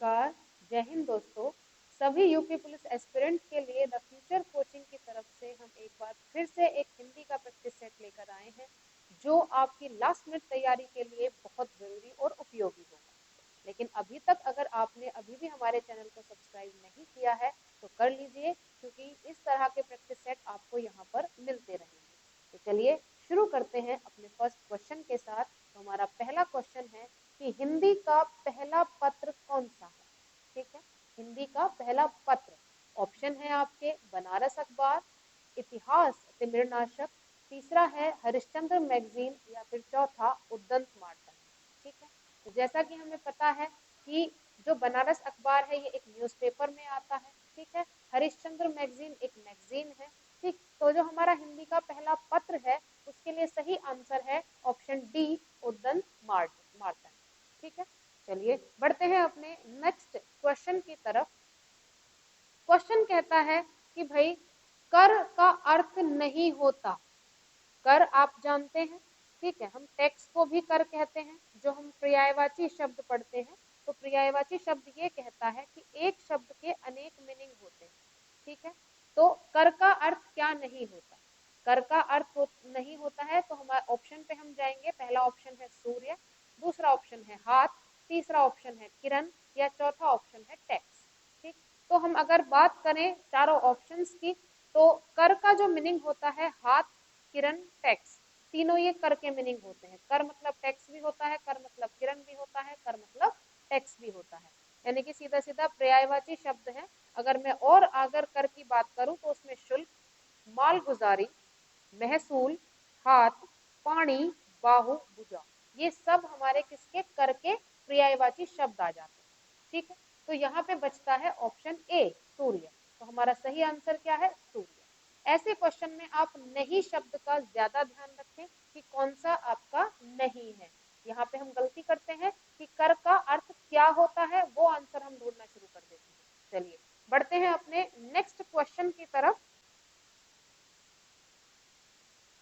नमस्कार, जय हिंद दोस्तों। सभी यूपी पुलिस एस्पिरेंट के लिए द फ्यूचर कोचिंग की तरफ से हम एक बार फिर से एक हिंदी का प्रैक्टिस सेट लेकर आए हैं, जो आपकी लास्ट मिनट तैयारी के लिए बहुत जरूरी और उपयोगी होगा। लेकिन अभी तक अगर आपने अभी भी हमारे चैनल को सब्सक्राइब नहीं किया है तो कर लीजिए, क्योंकि इस तरह के प्रैक्टिस सेट आपको यहाँ पर मिलते रहेंगे। तो चलिए शुरू करते हैं अपने फर्स्ट क्वेश्चन के साथ। तो हमारा पहला क्वेश्चन है कि हिंदी का पहला पत्र कौन सा है। ठीक है, हिंदी का पहला पत्र। ऑप्शन है आपके बनारस अखबार, इतिहास तिमिरनाशक, तीसरा है हरिश्चंद्र मैगजीन, या फिर चौथा उद्दंत मार्तंड। ठीक है, तो जैसा कि हमें पता है कि जो बनारस अखबार है ये एक न्यूज़पेपर में आता है। ठीक है, हरिश्चंद्र मैगजीन एक मैगजीन है। ठीक, तो जो हमारा हिंदी का पहला पत्र है उसके लिए सही आंसर है ऑप्शन डी, उद्दंत मार्तंड। ठीक है, चलिए बढ़ते हैं अपने नेक्स्ट क्वेश्चन की तरफ। क्वेश्चन कहता है कि भाई कर का अर्थ नहीं होता। कर आप जानते हैं, ठीक है, हम टैक्स को भी कर कहते हैं। जो हम पर्यायवाची शब्द पढ़ते हैं तो पर्यायवाची शब्द ये कहता है कि एक शब्द के अनेक मीनिंग होते हैं। ठीक है, तो कर का अर्थ क्या नहीं होता। कर का अर्थ नहीं होता है तो हमारे ऑप्शन पे हम जाएंगे। पहला ऑप्शन है सूर्य, दूसरा ऑप्शन है हाथ, तीसरा ऑप्शन है किरण, या चौथा ऑप्शन है टैक्स। ठीक, तो हम अगर बात करें चारों ऑप्शंस की, तो कर का जो मीनिंग होता है हाथ, किरण, टैक्स, तीनों ये कर के मीनिंग होते हैं। कर मतलब टैक्स भी होता है, कर मतलब किरण भी होता है, कर मतलब टैक्स भी होता है, यानी कि सीधा सीधा पर्यायवाची शब्द है। अगर मैं और अगर कर की बात करूं तो उसमें शुल्क, मालगुजारी, महसूल, हाथ, पानी, बाहु, भुजा, ये सब हमारे किसके कर के पर्यायवाची शब्द आ जाते हैं। ठीक है, तो यहाँ पे बचता है ऑप्शन ए सूर्य। तो हमारा सही आंसर क्या है, सूर्य। ऐसे क्वेश्चन में आप नहीं शब्द का ज्यादा ध्यान रखें कि कौन सा आपका नहीं है। यहाँ पे हम गलती करते हैं कि कर का अर्थ क्या होता है, वो आंसर हम ढूंढना शुरू कर देते हैं। चलिए बढ़ते हैं अपने नेक्स्ट क्वेश्चन की तरफ।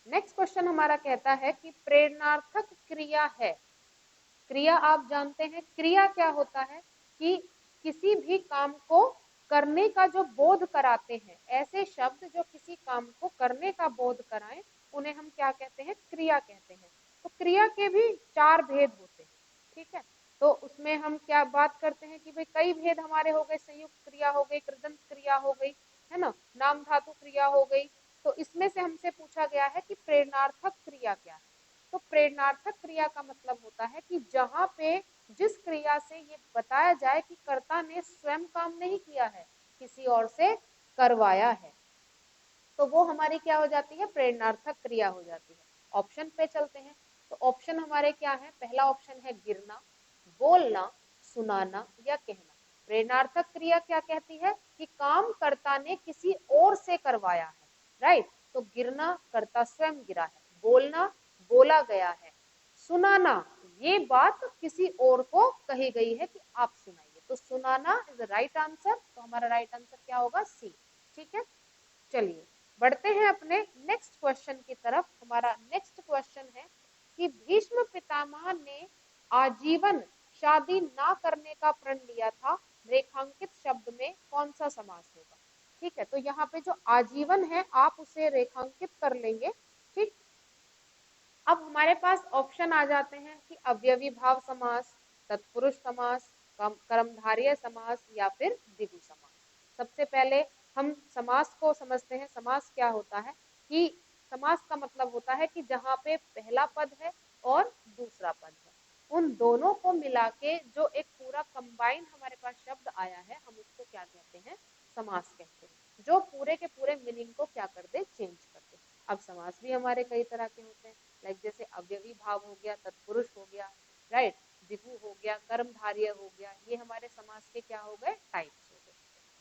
नेक्स्ट क्वेश्चन हमारा कहता है कि प्रेरणार्थक क्रिया है। क्रिया आप जानते हैं, क्रिया क्या होता है कि किसी भी काम को करने का जो बोध कराते हैं, ऐसे शब्द जो किसी काम को करने का बोध कराएं, उन्हें हम क्या कहते हैं, क्रिया कहते हैं। तो क्रिया के भी चार भेद होते हैं। ठीक है, तो उसमें हम क्या बात करते हैं कि भाई कई भेद हमारे हो गए, संयुक्त क्रिया हो गई, कृदंत क्रिया हो गई, है ना, नाम धातु क्रिया हो गई। तो इसमें से हमसे पूछा गया है कि प्रेरणार्थक क्रिया क्या है। तो प्रेरणार्थक क्रिया का मतलब होता है कि जहां पे जिस क्रिया से ये बताया जाए कि कर्ता ने स्वयं काम नहीं किया है, किसी और से करवाया है, तो वो हमारी क्या हो जाती है, प्रेरणार्थक क्रिया हो जाती है। ऑप्शन पे चलते हैं। तो ऑप्शन हमारे क्या है, पहला ऑप्शन है गिरना, बोलना, सुनाना, या कहना। प्रेरणार्थक क्रिया क्या कहती है कि काम कर्ता ने किसी और से करवाया है। राइट, तो गिरना कर्ता स्वयं गिरा है, बोलना बोला गया है, सुनाना ये बात किसी और को कही गई है कि आप सुनाइए। तो सुनाना इज राइट आंसर। तो हमारा राइट आंसर क्या होगा, सी। ठीक है, चलिए बढ़ते हैं अपने नेक्स्ट क्वेश्चन की तरफ। हमारा नेक्स्ट क्वेश्चन है कि भीष्म पितामह ने आजीवन शादी ना करने का प्रण लिया था, रेखांकित शब्द में कौन सा समास होगा। ठीक है, तो यहाँ पे जो आजीवन है आप उसे रेखांकित कर लेंगे। ठीक, अब हमारे पास ऑप्शन आ जाते हैं कि अवयवी भाव समास, तत्पुरुष समास, कर्मधारय समास, या फिर द्विगु समास। सबसे पहले हम समास को समझते हैं। समास क्या होता है कि समास का मतलब होता है कि जहाँ पे पहला पद है और दूसरा पद है, उन दोनों को मिला के जो एक पूरा कंबाइन हमारे पास शब्द आया है, हम उसको क्या कहते हैं, समास कहते हैं, जो पूरे के पूरे मीनिंग को क्या कर दे, चेंज कर दे। अब समास भी हमारे कई तरह के होते हैं, लाइक जैसे अवयवी भाव हो गया, तत्पुरुष हो गया, राइट, द्विगु हो गया, कर्मधारय हो गया, ये हमारे समास के क्या हो गए, टाइप्स हो गए।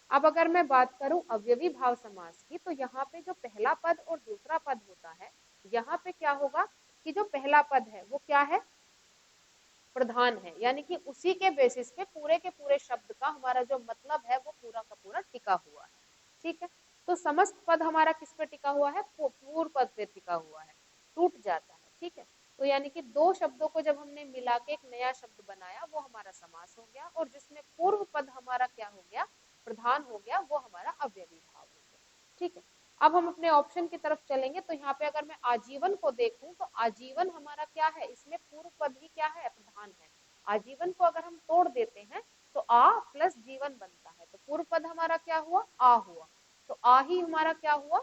अब अगर मैं बात करूं अवयवी भाव समास की, तो यहाँ पे जो पहला पद और दूसरा पद होता है, यहाँ पे क्या होगा कि जो पहला पद है वो क्या है, प्रधान है, यानी कि उसी के बेसिस पे पूरे के पूरे शब्द का हमारा जो मतलब है वो पूरा का पूरा टिका हुआ है। ठीक है, तो समस्त पद हमारा किस पे टिका हुआ है, पूर्व पद पे टिका हुआ है, टूट जाता है। ठीक है, तो यानी कि दो शब्दों को जब हमने मिला के एक नया शब्द बनाया, वो हमारा समास हो गया, और जिसमें पूर्व प्रधान हो गया वो हमारा अवयवी भाव हो गया। ठीक है, अब हम अपने ऑप्शन की तरफ चलेंगे। तो यहाँ पे अगर मैं आजीवन को देखूं तो आजीवन हमारा क्या है, इसमें पूर्व पद ही क्या है, प्रधान है। आजीवन को अगर हम तोड़ देते हैं तो आ प्लस जीवन बनता है, तो पूर्व पद हमारा क्या हुआ, आ हुआ। तो आ ही हमारा क्या हुआ,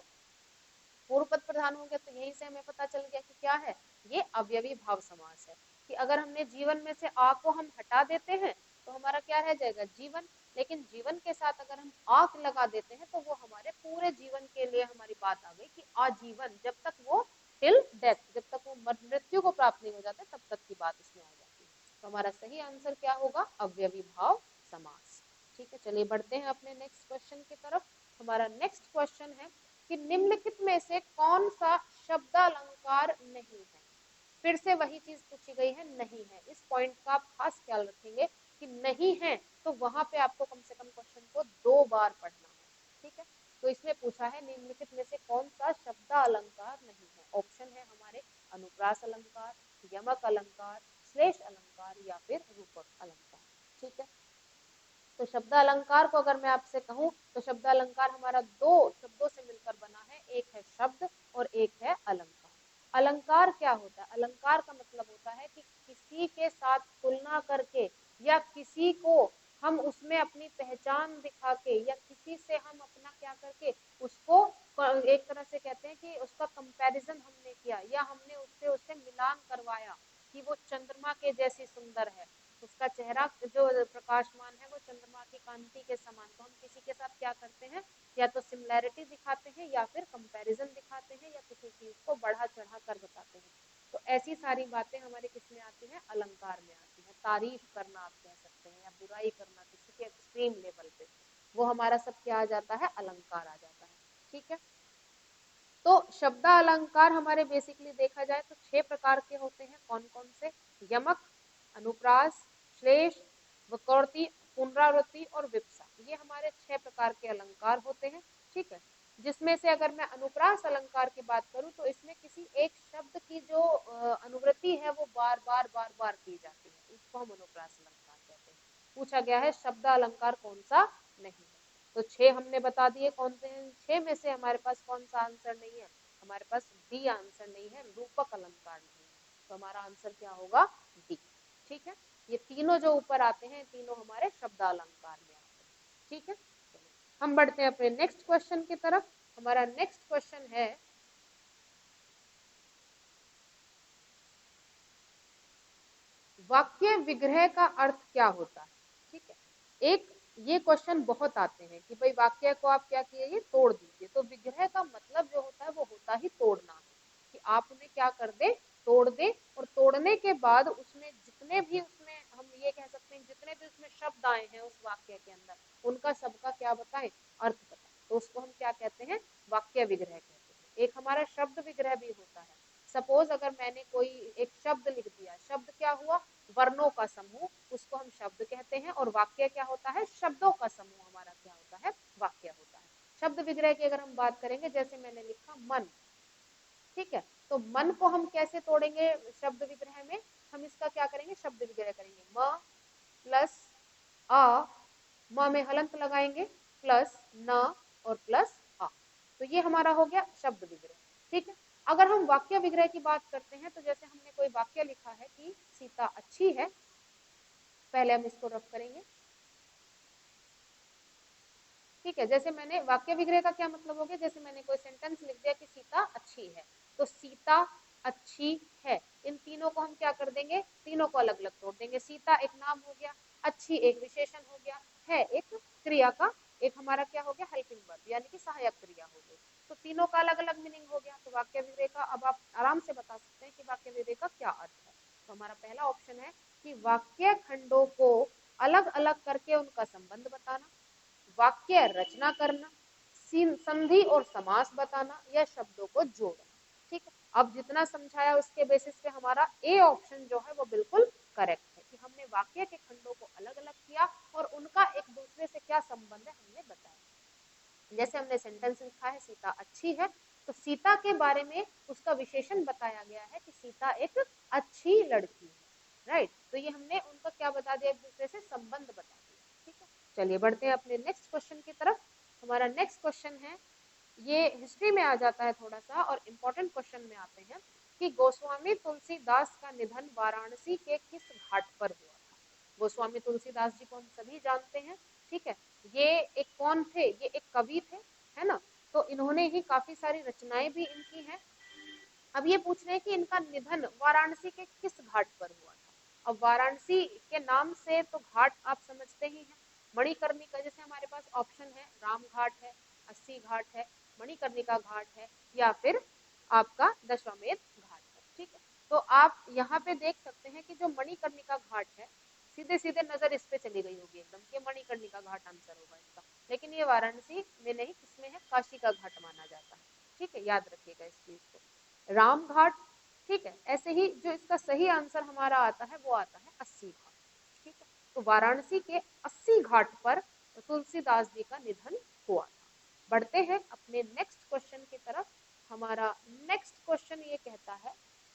पूर्व पद प्रधान हो गया। तो यहीं से हमें पता चल गया कि क्या है, ये अवयवी भाव समास है। कि अगर हमने जीवन में से आ को हम हटा देते हैं तो हमारा क्या रह जाएगा, जीवन। लेकिन जीवन के साथ अगर हम आक लगा देते हैं तो वो हमारे पूरे जीवन के लिए हमारी बात आ गई कि आजीवन, जब तक वो टिल डेथ, जब तक वो मृत्यु को प्राप्त नहीं हो जाते तब तक की बात इसमें आ जाती है। तो हमारा सही आंसर क्या होगा, अवयवी भाव समास। ठीक है, चलिए बढ़ते हैं अपने नेक्स्ट क्वेश्चन की तरफ। हमारा नेक्स्ट क्वेश्चन है कि निम्नलिखित में से कौन सा शब्दालंकार नहीं है। फिर से वही चीज पूछी गई है, नहीं है। इस पॉइंट का आप खास ख्याल रखेंगे कि नहीं है तो वहां पे आपको कम से कम क्वेश्चन को 2 बार पढ़ना है। ठीक है, तो इसमें पूछा है निम्नलिखित में से कौन सा शब्दालंकार नहीं है। ऑप्शन है हमारे अनुप्रास अलंकार, यमक अलंकार, श्लेष अलंकार या फिर रूपक अलंकार। ठीक है, तो शब्द अलंकार को अगर मैं आपसे कहूं तो शब्द अलंकार हमारा 2 शब्दों से मिलकर बना है, एक है शब्द और एक है अलंकार। अलंकार क्या होता है, अलंकार का मतलब होता है कि किसी के साथ तुलना करके या किसी को हम उसमें अपनी पहचान दिखा के या किसी से हम अपना क्या करके उसको एक तरह से कहते हैं कि उसका कंपैरिजन हमने किया या हमने उससे मिलान करवाया कि वो चंद्रमा के जैसी सुंदर है, उसका चेहरा जो प्रकाशमान है वो चंद्रमा की कांति के समान। तो हम किसी के साथ क्या करते हैं, या तो सिमिलैरिटी दिखाते हैं या फिर कंपैरिजन दिखाते हैं या किसी चीज को बढ़ा चढ़ा कर बताते हैं। तो ऐसी सारी बातें हमारे किस में आती हैं, अलंकार में आती हैं। तारीफ करना आप कह सकते हैं या बुराई करना किसी के एक्सट्रीम लेवल पे, वो हमारा सब क्या आ जाता है, अलंकार आ जाता है। ठीक है, तो शब्दालंकार हमारे बेसिकली देखा जाए तो 6 प्रकार के होते हैं। कौन कौन से, यमक, अनुप्रास, श्लेष, वक्रोक्ति, पुनरावृत्ति और विप्सा, ये हमारे 6 प्रकार के अलंकार होते हैं। ठीक है, जिसमें से अगर मैं अनुप्रास अलंकार की बात करूं तो इसमें किसी एक शब्द की जो अनुवृत्ति है वो बार बार की जाती है, उसको हम अनुप्रास अलंकार कहते हैं। पूछा गया है शब्द अलंकार कौन सा नहीं है, तो 6 हमने बता दिए कौन से हैं। 6 में से हमारे पास कौन सा आंसर नहीं है, हमारे पास डी आंसर नहीं है, रूपक अलंकार नहीं है। तो हमारा आंसर क्या होगा, डी। ठीक है, ये तीनों जो ऊपर आते हैं तीनों हमारे शब्दालंकार में आते हैं। ठीक है, चलिए हम बढ़ते हैं अपने नेक्स्ट क्वेश्चन की तरफ। हमारा नेक्स्ट क्वेश्चन है वाक्य विग्रह का अर्थ क्या होता है। ठीक है, एक ये क्वेश्चन बहुत आते हैं कि भाई वाक्य को आप क्या किए, तोड़ दीजिए। तो विग्रह का मतलब जो होता है वो होता ही तोड़ना है, कि आप उन्हें क्या कर दे, तोड़ दे। और तोड़ने के बाद उसमें जितने भी, उसमें हम ये कह सकते हैं जितने भी उसमें शब्द आए हैं उस वाक्य के अंदर, उनका सबका क्या बताएं, अर्थ बताएं। तो उसको हम क्या कहते हैं, वाक्य विग्रह कहते हैं। एक हमारा शब्द विग्रह भी होता है। सपोज अगर मैंने कोई एक शब्द लिख दिया, शब्द क्या हुआ, वर्णों का समूह, उसको हम शब्द कहते हैं। और वाक्य क्या होता है, शब्दों का समूह हमारा क्या होता है, वाक्य होता है। शब्द विग्रह की अगर हम बात करेंगे, जैसे मैंने लिखा मन, ठीक है, तो मन को हम कैसे तोड़ेंगे शब्द विग्रह में, हम इसका क्या करेंगे, शब्द विग्रह करेंगे। म प्लस अ, म में हलंत लगाएंगे, प्लस न और प्लस आ, तो ये हमारा हो गया शब्द विग्रह। ठीक है, अगर हम वाक्य विग्रह की बात करते हैं तो जैसे हमने कोई वाक्य लिखा है कि सीता अच्छी है, पहले हम इसको रफ करेंगे। ठीक है, जैसे मैंने वाक्य विग्रह का क्या मतलब हो गया, जैसे मैंने कोई सेंटेंस लिख दिया कि सीता अच्छी है, तो सीता अच्छी है, इन तीनों को हम क्या कर देंगे, तीनों को अलग अलग तोड़ देंगे। सीता एक नाम हो गया, अच्छी एक विशेषण हो गया, है एक क्रिया का, एक हमारा क्या हो गया, हेल्पिंग वर्ब यानी कि सहायक क्रिया हो गई। तो तीनों का अलग अलग मीनिंग हो गया। तो वाक्य विग्रह का अब आप आराम से बता सकते हैं कि वाक्य विग्रह का क्या अर्थ है। तो हमारा पहला ऑप्शन है कि वाक्य खंडों को अलग अलग करके उनका संबंध बताना, वाक्य रचना करना, संधि और समास बताना, या शब्दों को जोड़ना। ठीक है, अब जितना समझाया उसके बेसिस पे हमारा ए ऑप्शन जो है वो बिल्कुल करेक्ट है, कि हमने वाक्य के खंडों को अलग अलग किया और उनका एक दूसरे से क्या संबंध है हमने बताया। जैसे हमने सेंटेंस लिखा है सीता अच्छी है, तो सीता के बारे में उसका विशेषण बताया गया है कि सीता एक अच्छी लड़की है। राइट, तो ये हमने उनका क्या बता दिया, एक दूसरे से संबंध बता दिया। ठीक है, चलिए बढ़ते हैं अपने नेक्स्ट क्वेश्चन की तरफ। हमारा नेक्स्ट क्वेश्चन है, ये हिस्ट्री में आ जाता है थोड़ा सा और इम्पोर्टेंट क्वेश्चन में आते हैं कि गोस्वामी तुलसीदास का निधन वाराणसी के किस घाट पर हुआ था। गोस्वामी तुलसीदास जी को हम सभी जानते हैं, ठीक है। ये एक कौन थे, ये एक कवि थे, है ना। तो इन्होंने ही काफी सारी रचनाएं भी इनकी हैं। अब ये पूछ रहे हैं कि इनका निधन वाराणसी के किस घाट पर हुआ था। अब वाराणसी के नाम से तो घाट आप समझते ही हैं, मणिकर्णिका, जैसे हमारे पास ऑप्शन है राम घाट है, अस्सी घाट है, मणिकर्णिका घाट है, या फिर आपका दशाश्वमेध घाट है, ठीक है। तो आप यहाँ पे देख सकते हैं कि जो मणिकर्णिका घाट है, सीधे सीधे नजर इस पे चली गई होगी एकदम कि मणिकर्णिका घाट आंसर होगा इसका, लेकिन ये वाराणसी में नहीं, किसमें है, काशी का घाट माना जाता है, ठीक है, याद रखिएगा इस चीज को। राम घाट, ठीक है। ऐसे ही जो इसका सही आंसर हमारा आता है वो आता है अस्सी घाट, ठीक है। तो वाराणसी के अस्सी घाट पर तुलसीदास जी का निधन हुआ था। बढ़ते हैं अपने नेक्स्ट क्वेश्चन की तरफ। हमारा नेक्स्ट क्वेश्चन ये कहता है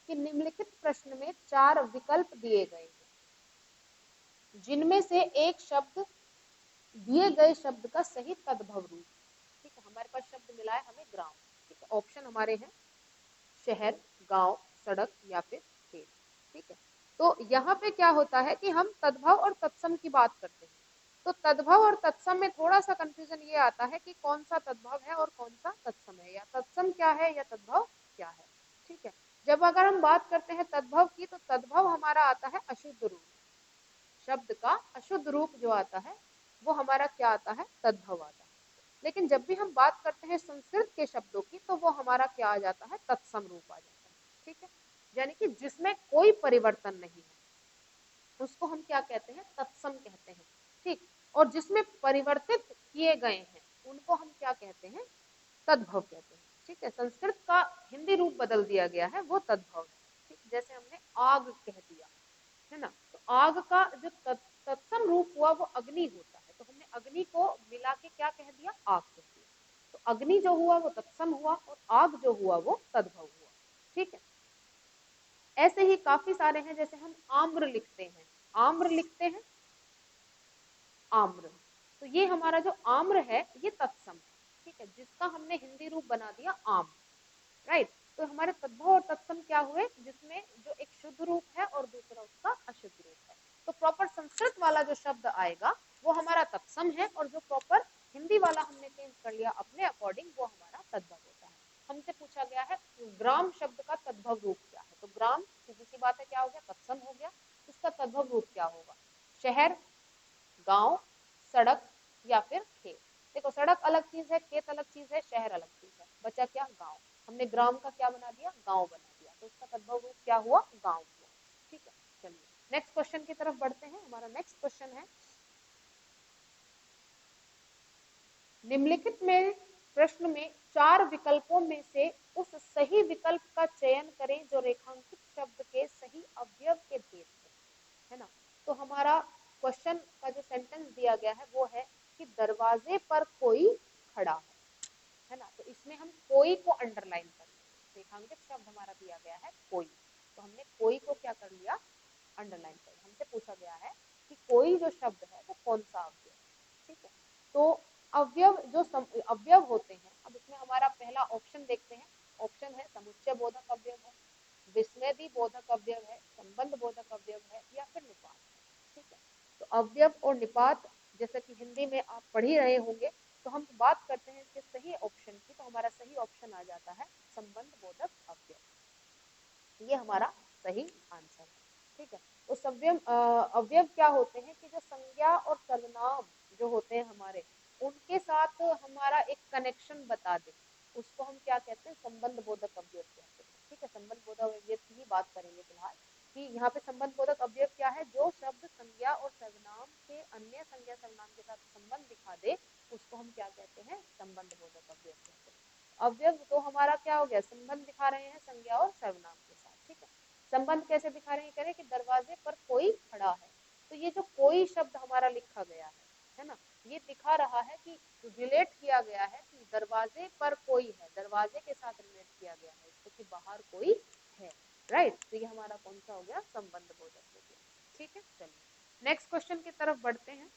कि निम्नलिखित प्रश्न में 4 विकल्प दिए गए हैं, जिनमें से एक शब्द दिए गए शब्द का सही तद्भव रूप, ठीक है। हमारे पास शब्द मिला है हमें ग्राम, ठीक है। ऑप्शन हमारे हैं शहर, गांव, सड़क या फिर खेत, ठीक है। तो यहाँ पे क्या होता है कि हम तद्भव और तत्सम की बात करते हैं। तो तद्भव और तत्सम में थोड़ा सा कंफ्यूजन ये आता है कि कौन सा तद्भव है और कौन सा तत्सम है, या तत्सम क्या है या तद्भव क्या है, ठीक है। जब अगर हम बात करते हैं तद्भव की, तो तद्भव हमारा आता है अशुद्ध रूप, शब्द का अशुद्ध रूप जो आता है वो हमारा क्या आता है, तद्भव आता है। लेकिन जब भी हम बात करते हैं संस्कृत के शब्दों की, तो वो हमारा क्या आ जाता है, तत्सम रूप आ जाता है, ठीक है। यानी कि जिसमें कोई परिवर्तन नहीं है उसको हम क्या कहते हैं, तत्सम कहते हैं, ठीक। और जिसमें परिवर्तित किए गए हैं उनको हम क्या कहते हैं, तद्भव कहते हैं, ठीक है। संस्कृत का हिंदी रूप बदल दिया गया है, वो तद्भव है, ठीक। जैसे हमने आग कह दिया, है ना, तो आग का जो तत्सम रूप हुआ वो अग्नि होता है, तो हमने अग्नि को मिला के क्या कह दिया, आग कह दिया। तो अग्नि जो हुआ वो तत्सम हुआ और आग जो हुआ वो तद्भव हुआ, ठीक है। ऐसे ही काफी सारे हैं, जैसे हम आम्र लिखते हैं, आम्र लिखते हैं, आम्र, तो ये हमारा जो आम्र है ये तत्सम है, ठीक है, जिसका हमने हिंदी रूप बना दिया आम, राइट। तो हमारे तद्भव और तत्सम क्या हुए, जिसमें जो एक शुद्ध रूप है और दूसरा उसका अशुद्ध रूप है। तो प्रॉपर संस्कृत वाला जो शब्द आएगा वो हमारा तत्सम है, और जो प्रॉपर हिंदी वाला हमने चेंज कर लिया अपने अकॉर्डिंग वो हमारा तद्भव होता है। हमसे पूछा गया है ग्राम शब्द का तद्भव रूप क्या है, तो ग्राम सीधी सी बात है क्या हो गया, तत्सम हो गया। इसका तद्भव रूप क्या होगा, शहर, गांव, सड़क या फिर खेत। देखो सड़क अलग चीज है, खेत अलग चीज है, शहर अलग चीज है, बचा क्या, गांव। हमने ग्राम का क्या बना दिया, गांव बना दिया, तो उसका तद्भव रूप क्या हुआ, गांव हुआ, ठीक है। चलिए नेक्स्ट क्वेश्चन की तरफ बढ़ते हैं। हमारा नेक्स्ट क्वेश्चन है, निम्नलिखित में प्रश्न में 4 विकल्पों में से उस सही विकल्प का चयन करें जो रेखांकित शब्द के सही अवयव के भेद है ना। तो हमारा क्वेश्चन का जो सेंटेंस दिया गया है वो है कि दरवाजे पर कोई खड़ा है ना। तो इसमें हम कोई को अंडरलाइन कर लेंगे, रेखांकित शब्द हमारा दिया गया है कोई, तो हमने कोई को क्या कर लिया, अंडरलाइन कर लिया। हमसे पूछा गया है कि कोई जो शब्द है वो कौन सा अवयव है, ठीक है। तो अवयव जो अवयव होते हैं, अब इसमें हमारा पहला ऑप्शन देखते हैं। ऑप्शन है समुच्चय बोधक अवयव है, विस्मृति बोधक अवयव है, संबंध बोधक अवयव है या फिर निपात है, ठीक है। तो अवयव और निपात जैसे कि हिंदी में आप पढ़ ही रहे होंगे, तो हम बात करते हैं इसके सही ऑप्शन की, तो हमारा सही ऑप्शन आ जाता है संबंध बोधक अवयव, ये हमारा सही आंसर है, ठीक है। तो अवयव अवयव क्या होते हैं कि जो संज्ञा और सर्वनाम जो होते हैं हमारे, उनके साथ हमारा एक कनेक्शन बता दे, उसको हम क्या कहते हैं, संबंध बोधक अवयव कहते हैं, ठीक है। संबंध बोधक अवयव की ही बात करेंगे फिलहाल, कि यहाँ पे संबंध बोधक अवयव क्या है, जो शब्द संज्ञा और सर्वनाम के अन्य संज्ञा सर्वनाम के साथ संबंध दिखा दे उसको हम क्या कहते हैं, संबंध बोधक अवयव कहते हैं। अवयव तो हमारा क्या हो गया, संबंध दिखा रहे हैं संज्ञा और सर्वनाम के साथ, ठीक है। संबंध कैसे दिखा रहे हैं, करें कि दरवाजे पर कोई खड़ा है, तो ये जो कोई शब्द हमारा लिखा गया है ना, ये दिखा रहा है कि रिलेट किया गया है कि दरवाजे पर कोई है, दरवाजे के साथ रिलेट किया गया है इसको कि बाहर कोई है, राइट। तो ये हमारा कौन सा हो गया, संबंध बोधक हो गया, ठीक है। चलिए नेक्स्ट क्वेश्चन की तरफ बढ़ते हैं।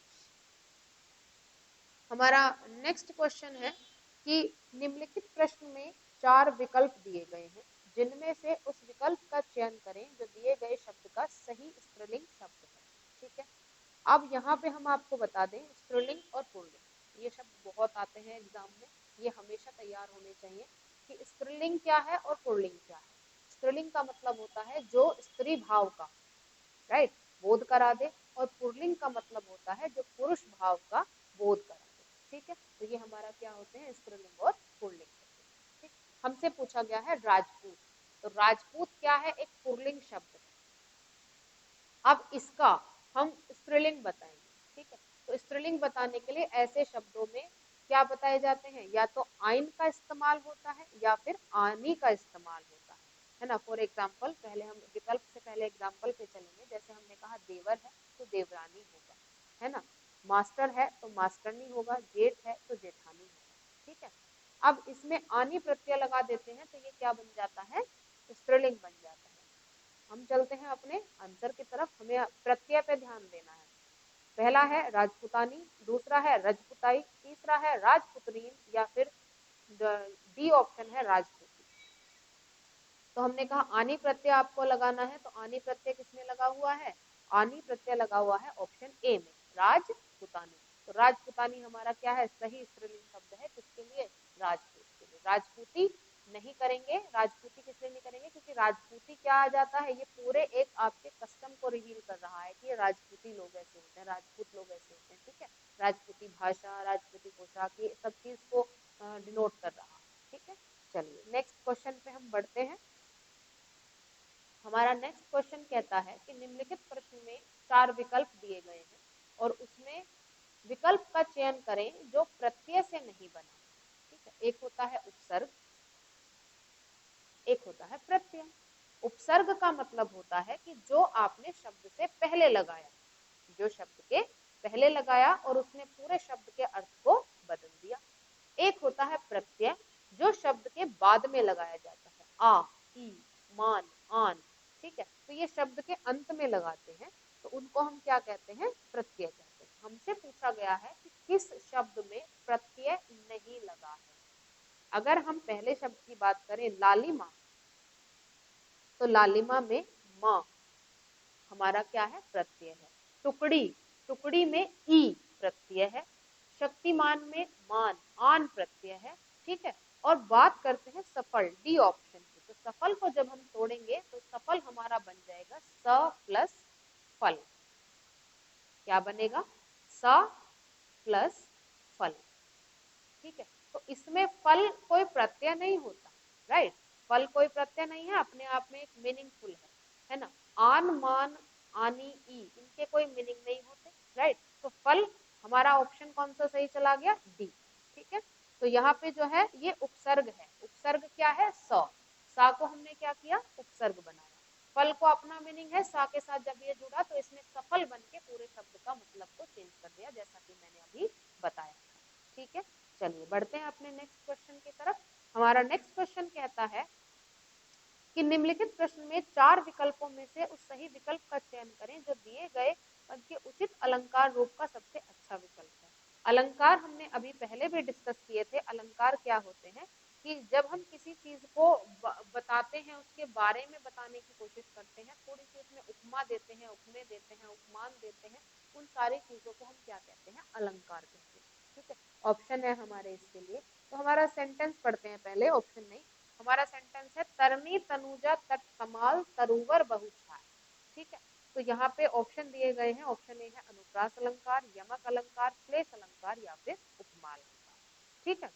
हमारा नेक्स्ट क्वेश्चन है कि निम्नलिखित प्रश्न में 4 विकल्प दिए गए हैं, जिनमें से उस विकल्प का चयन करें जो दिए गए शब्द का सही स्त्रीलिंग शब्द है। ठीक है, अब यहाँ पे हम आपको बता दें स्त्रीलिंग और पुल्लिंग ये शब्द बहुत आते हैं एग्जाम में, ये हमेशा तैयार होने चाहिए कि स्त्रीलिंग क्या है और पुल्लिंग क्या है। स्त्रीलिंग का मतलब होता है जो स्त्री भाव का, राइट, बोध करा दे, और पुल्लिंग का मतलब होता है जो पुरुष भाव का बोध करा दे। ठीक है, तो ये हमारा क्या होते हैं, स्त्रीलिंग और पुल्लिंग। ठीक, हमसे पूछा गया है राजपूत, तो राजपूत क्या है, एक पुल्लिंग शब्द है। अब इसका हम स्त्रीलिंग बताएंगे। ठीक है, तो स्त्रीलिंग बताने के लिए ऐसे शब्दों में क्या बताए जाते हैं, या तो आइन का इस्तेमाल होता है या फिर आनी का इस्तेमाल होता है ना। फॉर एग्जाम्पल, पहले हम विकल्प से पहले एग्जाम्पल पे चलेंगे। जैसे हमने कहा देवर है तो देवरानी होगा, है ना। मास्टर है तो मास्टरनी होगा, जेठ है तो जेठानी होगा। ठीक है, अब इसमें आनी प्रत्यय लगा देते हैं तो ये क्या बन जाता है, स्त्रीलिंग बन जाता है। हम चलते हैं अपने आंसर की तरफ, हमें प्रत्यय पे ध्यान देना है। पहला है राजपुतानी, दूसरा है रजपुताई, तीसरा है राजपुत्रीन, या फिर डी ऑप्शन है राजपूती। तो हमने कहा आनी प्रत्यय आपको लगाना है, तो आनी प्रत्यय किसमें लगा हुआ है, आनी प्रत्यय लगा हुआ है ऑप्शन ए में, राजपुतानी। तो राजपुतानी हमारा क्या है, सही स्त्रीलिंग शब्द है, किसके लिए, राजपूत के लिए। राजपूती नहीं करेंगे, राजपूती किस लिए नहीं करेंगे, क्योंकि राजपूती क्या आ जाता है, ये पूरे एक आपके कस्टम को रिवील कर रहा है कि ये राजपूती लोग ऐसे होते हैं, राजपूत लोग ऐसे होते हैं। ठीक है, राजपूती भाषा, राजपूती पोशाक, ये सब चीज को डिनोट कर रहा है। ठीक है, चलिए नेक्स्ट क्वेश्चन पे हम बढ़ते हैं। हमारा नेक्स्ट क्वेश्चन कहता है कि निम्नलिखित प्रश्न में 4 विकल्प दिए गए हैं और उसमें विकल्प का चयन करें जो प्रत्यय से नहीं बना। ठीक है, एक होता है उपसर्ग, एक होता है प्रत्यय। उपसर्ग का मतलब होता है कि जो आपने शब्द से पहले लगाया, जो शब्द के पहले लगाया और उसने पूरे शब्द के अर्थ को बदल दिया। एक होता है प्रत्यय, जो शब्द के बाद में लगाया जाता है, आ, ई, मान, आन। ठीक है, तो ये शब्द के अंत में लगाते हैं, तो उनको हम क्या कहते हैं, प्रत्यय कहते हैं। हमसे पूछा गया है कि किस शब्द में प्रत्यय नहीं लगा है। अगर हम पहले शब्द की बात करें लालिमा, तो लालिमा में माँ हमारा क्या है, प्रत्यय है। टुकड़ी, टुकड़ी में ई प्रत्यय है। शक्तिमान में मान, आन प्रत्यय है। ठीक है, और बात करते हैं सफल, डी ऑप्शन की, तो सफल को जब हम तोड़ेंगे तो सफल हमारा बन जाएगा स प्लस फल। क्या बनेगा, स प्लस फल। ठीक है, तो इसमें फल कोई प्रत्यय नहीं होता, राइट, फल कोई प्रत्यय नहीं है, अपने आप में एक मीनिंगफुल है ना। आन, मान, आनी, ई, इनके कोई मीनिंग नहीं होते, राइट। तो फल हमारा ऑप्शन कौन सा सही चला गया, डी। ठीक है, तो यहाँ पे जो है ये उपसर्ग है। उपसर्ग क्या है, सा को हमने क्या किया, उपसर्ग बनाया। फल को अपना मीनिंग है, सा के साथ जब ये जुड़ा तो इसने सफल बन के पूरे शब्द का मतलब को चेंज कर दिया, जैसा कि मैंने अभी बताया था। ठीक है, चलिए बढ़ते हैं अपने नेक्स्ट क्वेश्चन की तरफ। हमारा नेक्स्ट क्वेश्चन कहता है कि निम्नलिखित प्रश्न में 4 विकल्पों में से उस सही विकल्प का चयन करें जो दिए गए पद के उचित अलंकार रूप का सबसे अच्छा विकल्प है। अलंकार हमने अभी पहले भी डिस्कस किए थे। अलंकार क्या होते हैं कि जब हम किसी चीज को बताते हैं, उसके बारे में बताने की कोशिश करते हैं, थोड़ी सी उसमें उपमा देते हैं, उपमेय देते हैं, उपमान देते हैं, उन सारी चीजों को हम क्या कहते हैं, अलंकार कहते हैं। ठीक है, ऑप्शन है हमारे इसके लिए। तो हमारा सेंटेंस पढ़ते हैं पहले, ऑप्शन नहीं। हमारा सेंटेंस है तरनी तनुजा तट कमाल तरुवर बहुछाय। ठीक है, तो यहाँ पे ऑप्शन दिए गए हैं। ऑप्शन ए है अनुप्रास अलंकार, यमक अलंकार, श्लेष अलंकार, या फिर उपमा अलंकार। ठीक है,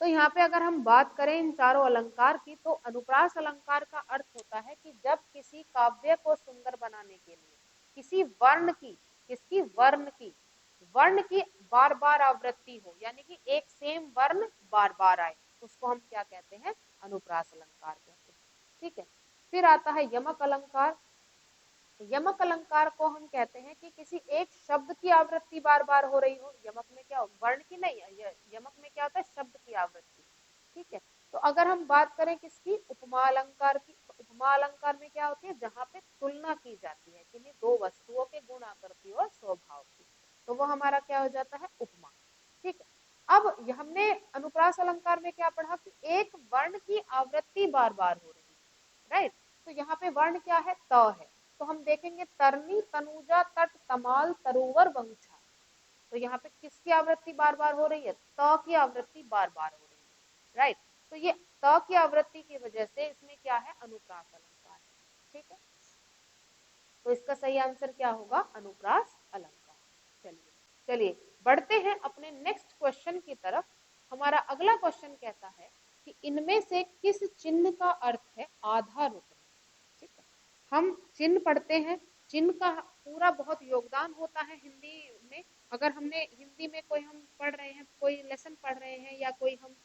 तो यहाँ पे अगर हम बात करें इन चारों अलंकार की, तो अनुप्रास अलंकार का अर्थ होता है कि जब किसी काव्य को सुंदर बनाने के लिए किसी वर्ण की, किसकी, वर्ण की बार बार आवृत्ति हो, यानी कि एक सेम वर्ण बार बार आए, उसको हम क्या कहते हैं, अनुप्रास अलंकार कहते हैं। ठीक है, फिर आता है यमक अलंकार। यमक अलंकार को हम कहते हैं कि किसी एक शब्द की आवृत्ति बार बार हो रही हो। यमक में क्या, वर्ण की नहीं, यमक में क्या होता है, शब्द की आवृत्ति। ठीक है, तो अगर हम बात करें किसकी, उपमा अलंकार की, तो उपमा अलंकार में क्या होती है, जहाँ पे तुलना की जाती है किन्हीं दो वस्तुओं के गुण, आकृति और स्वभाव की। तो वो हमारा क्या हो जाता है, उपमा। ठीक है, अब हमने अनुप्रास अलंकार में क्या पढ़ा कि एक वर्ण की आवृत्ति बार बार हो रही है, राइट। तो यहाँ पे वर्ण क्या है, त है। तो हम देखेंगे तरनी, तनुजा, तट, तमाल, तरोवर, वंशा। तो यहाँ पे किसकी आवृत्ति बार बार हो रही है, त की आवृत्ति बार बार हो रही है, राइट। तो ये त की आवृत्ति की वजह से इसमें क्या है, अनुप्रास अलंकार है। ठीक है, तो इसका सही आंसर क्या होगा, अनुप्रास अलंकार। चलिए चलिए बढ़ते हैं अपने नेक्स्ट क्वेश्चन की तरफ। हमारा अगला क्वेश्चन कहता है कि इनमें से किस चिन्ह का अर्थ है आधा रुकना। ठीक है, हम चिन्ह पढ़ते हैं, चिन्ह का पूरा बहुत योगदान होता है हिंदी में। अगर हमने हिंदी में कोई हम पढ़ रहे हैं, कोई लेसन पढ़ रहे हैं या कोई हम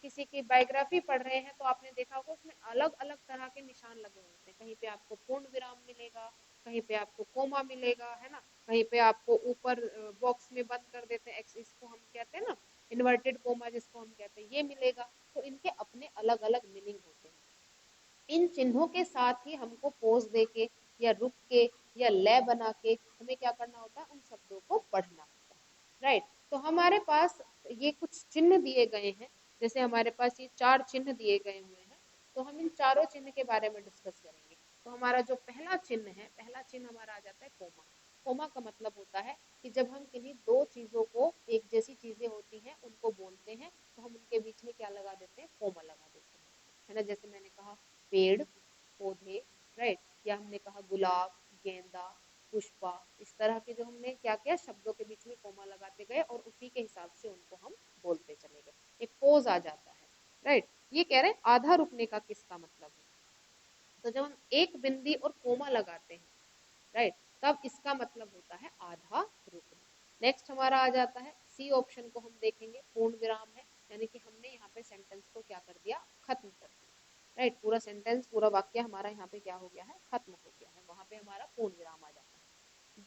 किसी की बायोग्राफी पढ़ रहे हैं, तो आपने देखा होगा उसमें अलग अलग तरह के निशान लगे होते हैं। कहीं पे आपको पूर्ण विराम मिलेगा, कहीं पे आपको कोमा मिलेगा, है ना, कहीं पे आपको ऊपर बॉक्स में बंद कर देते हैं, इसको हम कहते हैं ना इन्वर्टेड कोमा जिसको हम कहते हैं, ये मिलेगा। तो इनके अपने अलग अलग मीनिंग होते हैं। इन चिन्हों के साथ ही हमको पोज दे के या रुक के या लय बना के हमें क्या करना होता है, उन शब्दों को पढ़ना होता है, राइट। तो हमारे पास ये कुछ चिन्ह दिए गए हैं, जैसे हमारे पास ये 4 चिन्ह दिए गए हुए हैं। तो हम इन चारों चिन्ह के बारे में डिस्कस करेंगे। तो हमारा जो पहला चिन्ह है, पहला चिन्ह हमारा आ जाता है कोमा। कोमा का मतलब होता है कि जब हम किन्हीं दो चीजों को, एक जैसी चीजें होती हैं उनको बोलते हैं, तो हम उनके बीच में क्या लगा देते हैं, कोमा लगा देते हैं, है ना। जैसे मैंने कहा पेड़ पौधे, राइट, या हमने कहा गुलाब, गेंदा, पुष्पा, इस तरह के जो हमने क्या किया, शब्दों के बीच में कोमा लगाते गए और उसी के हिसाब से उनको हम बोलते चले गए, एक पोज आ जाता है, राइट। ये कह रहे हैं आधा रुकने का किसका मतलब है, तो जब हम एक बिंदी और कोमा लगाते हैं, राइट, तब इसका मतलब होता है आधा रुकना। नेक्स्ट हमारा आ जाता है सी ऑप्शन को हम देखेंगे, पूर्ण विराम है, यानी कि हमने यहाँ पे सेंटेंस को क्या कर दिया, खत्म कर दिया, राइट। पूरा सेंटेंस, पूरा वाक्य हमारा यहाँ पे क्या हो गया है, खत्म हो गया है, वहां पे हमारा पूर्ण विराम आ जाता है।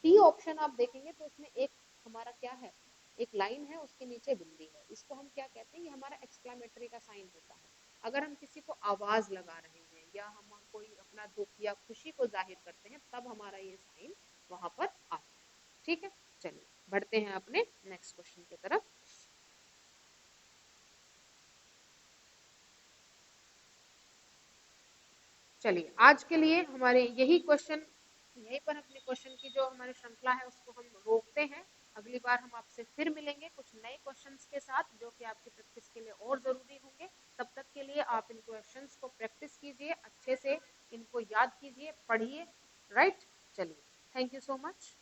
डी ऑप्शन आप देखेंगे तो इसमें एक हमारा क्या है, एक लाइन है, उसके नीचे बिंदी है, इसको हम क्या कहते हैं, ये हमारा एक्सक्लेमेटरी का साइन होता है। अगर हम किसी को आवाज लगा रहे हैं या हम कोई अपना दुख या खुशी को जाहिर करते हैं, तब हमारा ये साइन वहां पर आता है। ठीक है, चलिए बढ़ते हैं अपने नेक्स्ट क्वेश्चन की तरफ। चलिए आज के लिए हमारे यही क्वेश्चन, यहीं पर अपने क्वेश्चन की जो हमारी श्रृंखला है उसको हम रोकते हैं। अगली बार हम आपसे फिर मिलेंगे कुछ नए क्वेश्चंस के साथ, जो कि आपकी प्रैक्टिस के लिए और जरूरी होंगे। तब तक के लिए आप इन क्वेश्चंस को प्रैक्टिस कीजिए, अच्छे से इनको याद कीजिए, पढ़िए, राइट। चलिए, थैंक यू सो मच।